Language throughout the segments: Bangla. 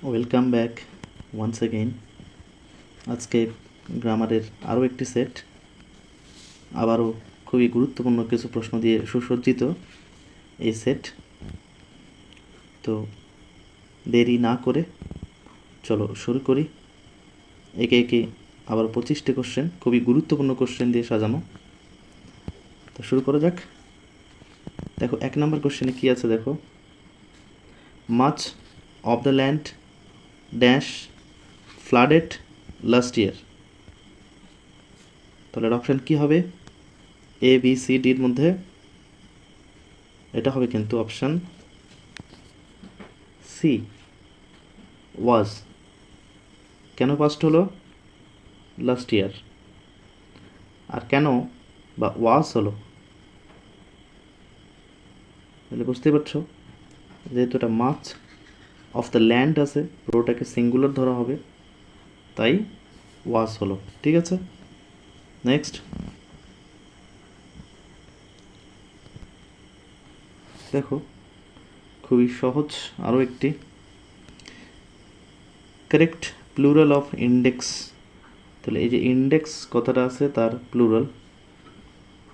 Welcome back once again. আজকে গ্রামারের আরও একটি সেট, আবারও খুবই গুরুত্বপূর্ণ কিছু প্রশ্ন দিয়ে সুসজ্জিত এই সেট। তো দেরি না করে চলো শুরু করি। একে একে আবার 25টি কোশ্চেন, খুবই গুরুত্বপূর্ণ কোশ্চেন দিয়ে সাজানো। তো শুরু করা যাক। দেখো 1 নম্বর কোশ্চেনে কী আছে দেখো, much of the land dash flooded last year. তাহলে অপশান কী হবে? এ বি সি ডির মধ্যে এটা হবে কিন্তু অপশান সি, ওয়াজ। কেন পাস্ট হলো? Last year. আর কেন বা ওয়াজ হলো? তাহলে বুঝতে পারছো, যেহেতু এটা মাচ অফ দ্য ল্যান্ড আছে, পুরোটাকে সিঙ্গুলার ধরা হবে, তাই ওয়াজ হলো। ঠিক আছে, নেক্সট দেখো, খুবই সহজ আরও একটি, কারেক্ট প্লুরাল অফ ইন্ডেক্স। তাহলে এই যে ইন্ডেক্স কথাটা আছে তার প্লুরাল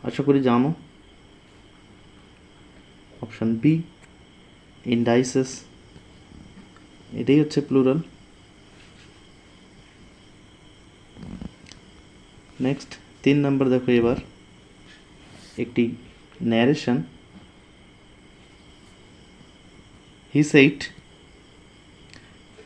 আশা করি জানো, অপশান বি ইন্ডাইসেস, এটাই হচ্ছে প্লুরাল। নেক্সট 3 নম্বর দেখো, এবার একটি narration. He said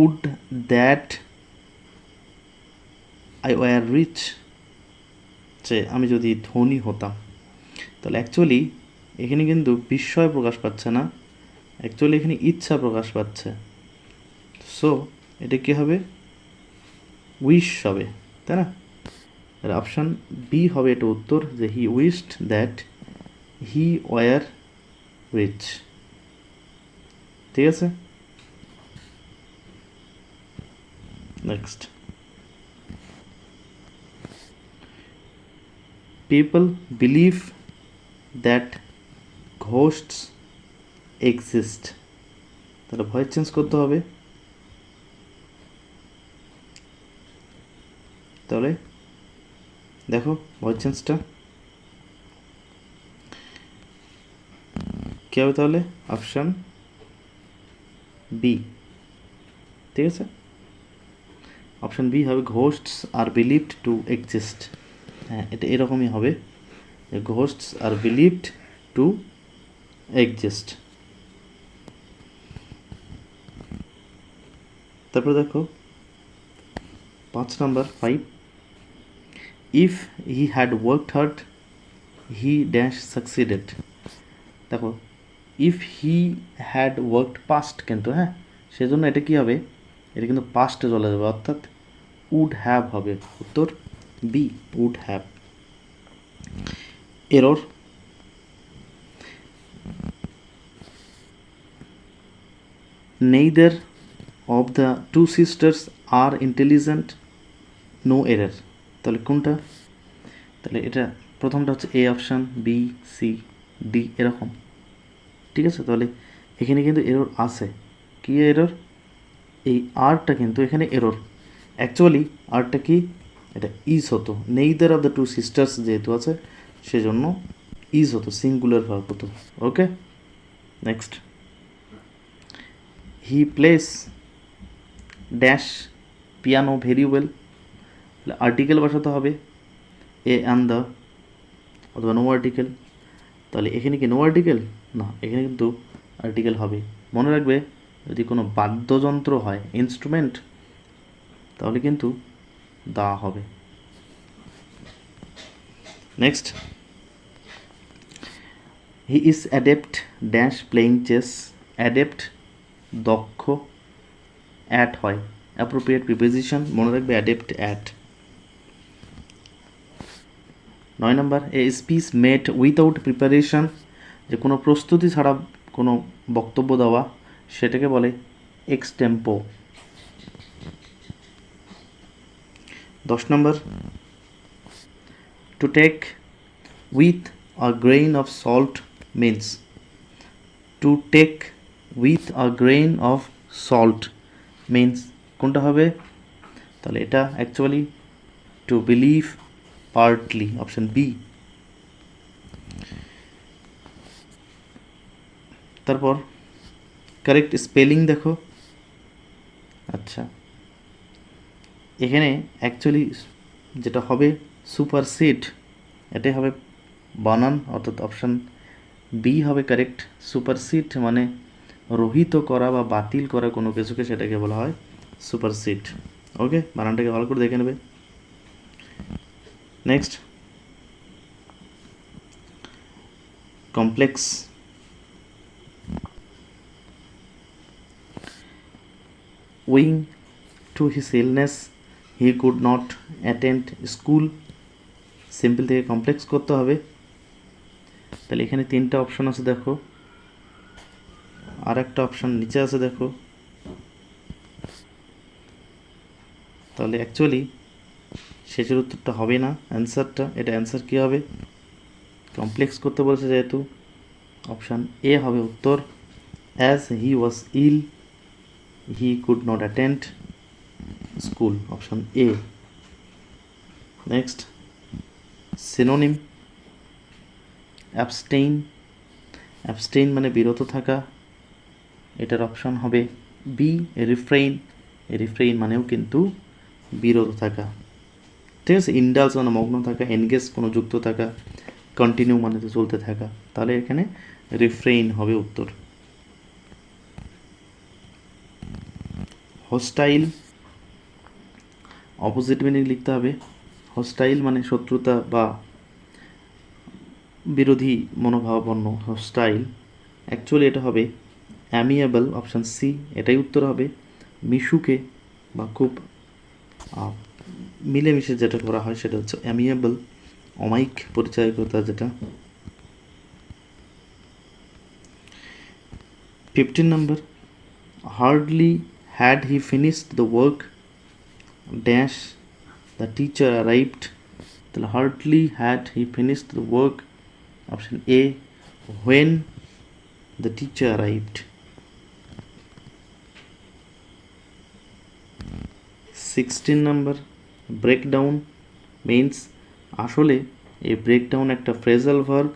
would that I were rich, যে আমি যদি ধনী হতাম। তাহলে অ্যাকচুয়ালি এখানে কিন্তু বিস্ময় প্রকাশ পাচ্ছে না, অ্যাকচুয়ালি এখানে ইচ্ছা প্রকাশ পাচ্ছে। সো এটা কী হবে? উইশ হবে, তাই না? আর অপশান বি হবে এটা উত্তর, যে he wished that he were rich. ঠিক আছে, next, people believe that ghosts exist. তাহলে ভয়েস চেঞ্জ করতে হবে। তাহলে দেখো ভয়েস চেঞ্জটা কী হবে? তাহলে অপশান বি। ঠিক আছে, অপশান বি হবে, ghosts are believed to exist. হ্যাঁ, এটা এরকমই হবে, যে ghosts are believed to exist. তারপরে দেখো 5 number 5, if he had worked hard he dash succeeded. দেখো if he had worked past কিন্তু, হ্যাঁ, সেজন্য এটা কী হবে? এটা কিন্তু পাস্টে চলে যাবে, অর্থাৎ উড হ্যাভ হবে। উত্তর B, would have. Error, neither of the two sisters are intelligent, no error। তাহলে কোনটা? তাহলে এটা প্রথমটা হচ্ছে A option, B C D এরকম। ঠিক আছে, তাহলে এখানে কিন্তু এরর আছে। কী এরর? এই আরটা কিন্তু এখানে এরর। অ্যাকচুয়ালি আরটা কি? এটা ইজ হতো, neither of the two sisters যেহেতু আছে সেজন্য ইজ হতো, সিঙ্গুলার ভার্ব হতো। Okay, next, he plays dash piano very well. Article বসাতে হবে, এ অ্যান্ড দ্য, অথবা নো আর্টিকেল। তাহলে এখানে কি নো আর্টিকেল? না, এখানে কিন্তু আর্টিকেল হবে। মনে রাখবে, যদি কোনো বাদ্যযন্ত্র হয়, ইনস্ট্রুমেন্ট, তাহলে কিন্তু দা হবে। Next, he is adept dash playing chess. Adept দক্ষ, অ্যাট হয় অ্যাপ্রোপ্রিয়েট প্রিপোজিশন, মনে রাখবে adept at. 9 number, a speech made without preparation, যে কোনো প্রস্তুতি ছাড়া কোনো বক্তব্য দেওয়া, সেটাকে বলে extempore. 10 number, to take with a grain of salt means. To take with a grain of salt means কোনটা হবে? তাহলে এটা actually to believe partly, option B. তারপর কারেক্ট স্পেলিং দেখো। আচ্ছা, এখানে অ্যাকচুয়ালি যেটা হবে সুপারসিড, এটাই হবে বানান, অর্থাৎ অপশান বি হবে কারেক্ট। সুপারসিড মানে রহিত করা বা বাতিল করা কোনো কিছুকে, সেটাকে বলা হয় সুপারসিড। ওকে, বানানটাকে ভালো করে দেখে নেবে। Next, complex. Owing to his illness he could not attend school. Simple থেকে কমপ্লেক্স করতে হবে। তাহলে এখানে তিনটা অপশন আছে দেখো, আর একটা অপশন নিচে আছে দেখো। তাহলে অ্যাকচুয়ালি শেষের উত্তরটা হবে না অ্যান্সারটা। এটা অ্যান্সার কী হবে? কমপ্লেক্স করতে বলেছে যেহেতু, অপশান এ হবে উত্তর। As he was ill he could not attend school, option A. Next, synonym. Abstain. Abstain মানে বিরত থাকা, এটার অপশান হবে বি, রিফ্রেইন। রিফ্রেইন মানেও কিন্তু বিরত থাকা। ঠিক আছে, ইন্ডালস মানে মগ্ন থাকা, এনগেজ কোনো যুক্ত থাকা, কন্টিনিউ মানে তো চলতে থাকা। তাহলে এখানে রিফ্রেইন হবে উত্তর। হোস্টাইল, অপোজিট মিনিং লিখতে হবে। হোস্টাইল মানে শত্রুতা বা বিরোধী মনোভাবাপন্ন, হোস্টাইল। অ্যাকচুয়ালি এটা হবে অ্যামিয়েবল, অপশান সি, এটাই উত্তর হবে। মিশুকে বা খুব মিলেমিশে যেটা করা হয় সেটা হচ্ছে অ্যামিয়েবল, অমায়িক পরিচয়কতা যেটা। 15 number, hardly had he finished the work dash the teacher arrived. তাহলে hardly had he finished the work, option A, when the teacher arrived. 16 number, breakdown means আসলে এই ব্রেকডাউন একটা ফ্রেজাল ভার্ব।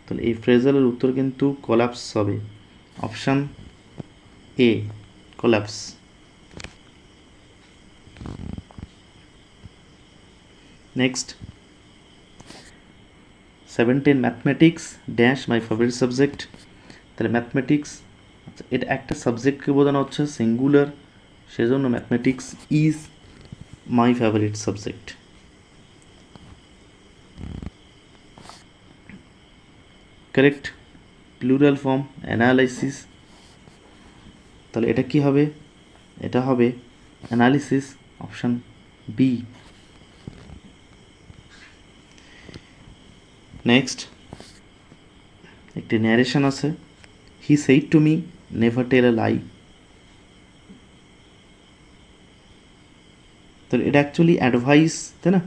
তাহলে এই ফ্রেজালের উত্তর কিন্তু কোলাপস হবে, option A, collapse. Next, 17 mathematics dash my favourite subject. তাহলে ম্যাথমেটিক্স, আচ্ছা এটা একটা সাবজেক্টকে বোঝানো হচ্ছে সিঙ্গুলার, সেজন্য mathematics is my favourite subject. Correct plural form analysis. তাহলে এটা কি হবে? এটা হবে অ্যানালিসিস, অপশান বি। নেক্সট, একটি ন্যারেশন আছে, he said to me never tell a lie. তাহলে এটা অ্যাকচুয়ালি অ্যাডভাইস, তাই না?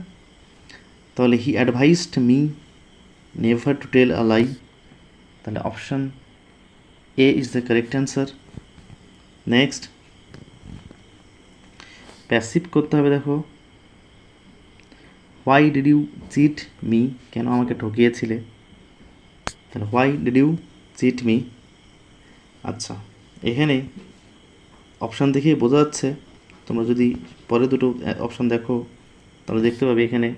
তাহলে he advised me never to tell a lie. তাহলে option A is the correct answer. Next, passive করতে হবে দেখো, why did you cheat me, কেন আমাকে ঠকিয়েছিলে। তাহলে why did you cheat me. আচ্ছা, এখানে অপশান দেখেই বোঝা যাচ্ছে, তোমরা যদি পরে দুটো অপশান দেখো তাহলে দেখতে পাবে এখানে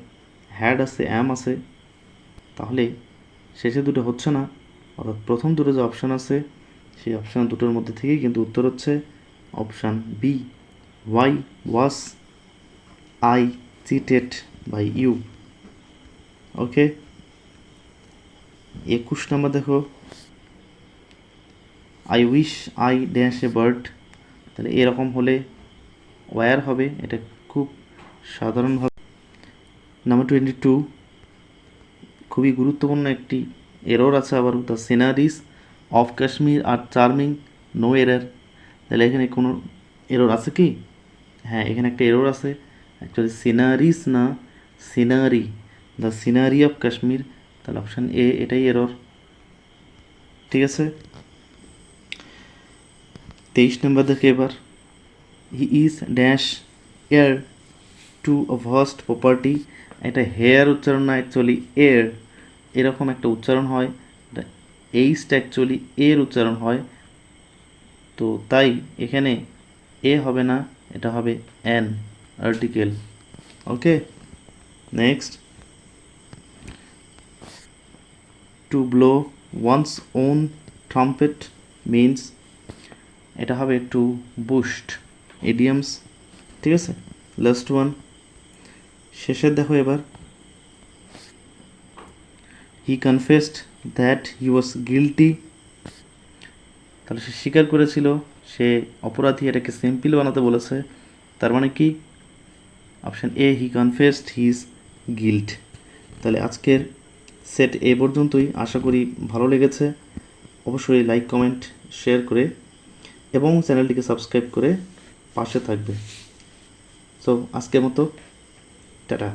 হ্যাড আছে, অ্যাম আছে, তাহলে শেষে দুটো হচ্ছে না, অর্থাৎ প্রথম দুটো যে অপশান আছে সেই অপশান দুটোর মধ্যে থেকেই কিন্তু উত্তর হচ্ছে option B, why was I cheated by you. Okay, 21 number দেখো, I wish I dash a bird. তাহলে এরকম হলে ওয়্যার হবে, এটা খুব সাধারণভাবে। নাম্বার 22, খুবই গুরুত্বপূর্ণ একটি এরর আছে আবার, the sceneries of Kashmir are charming, no error. তাহলে এখানে কোনো এরর আছে কি? হ্যাঁ, এখানে একটা এরর আছে, অ্যাকচুয়ালি সিনারিজ না scenery, the scenery of Kashmir. তাহলে অপশান এ, এটাই এরর। ঠিক আছে, 23 নম্বর দেখে এবার, he is dash air to a vast property, এটা হেয়ার উচ্চারণ না, অ্যাকচুয়ালি এর এরকম একটা উচ্চারণ হয়, এইচটা অ্যাকচুয়ালি এর উচ্চারণ হয়, তো তাই এখানে এ হবে না, এটা হবে an article. Okay, next, to blow one's own trumpet means, এটা হবে টু বুস্ট, ইডিয়ামস। ঠিক আছে, লাস্ট ওয়ান, শেষের দেখো এবার, he confessed that he was guilty, তাহলে সে স্বীকার করেছিল সে অপরাধী, এটাকে সিম্পল বানাতে বলেছে, তার মানে কি, option A, he confessed his guilt. তাহলে আজকের সেট এ পর্যন্তই, আশা করি ভালো লেগেছে। অবশ্যই লাইক কমেন্ট শেয়ার করে এবং চ্যানেলটিকে সাবস্ক্রাইব করে পাশে থাকবে। সো আজকের মতো টাটা।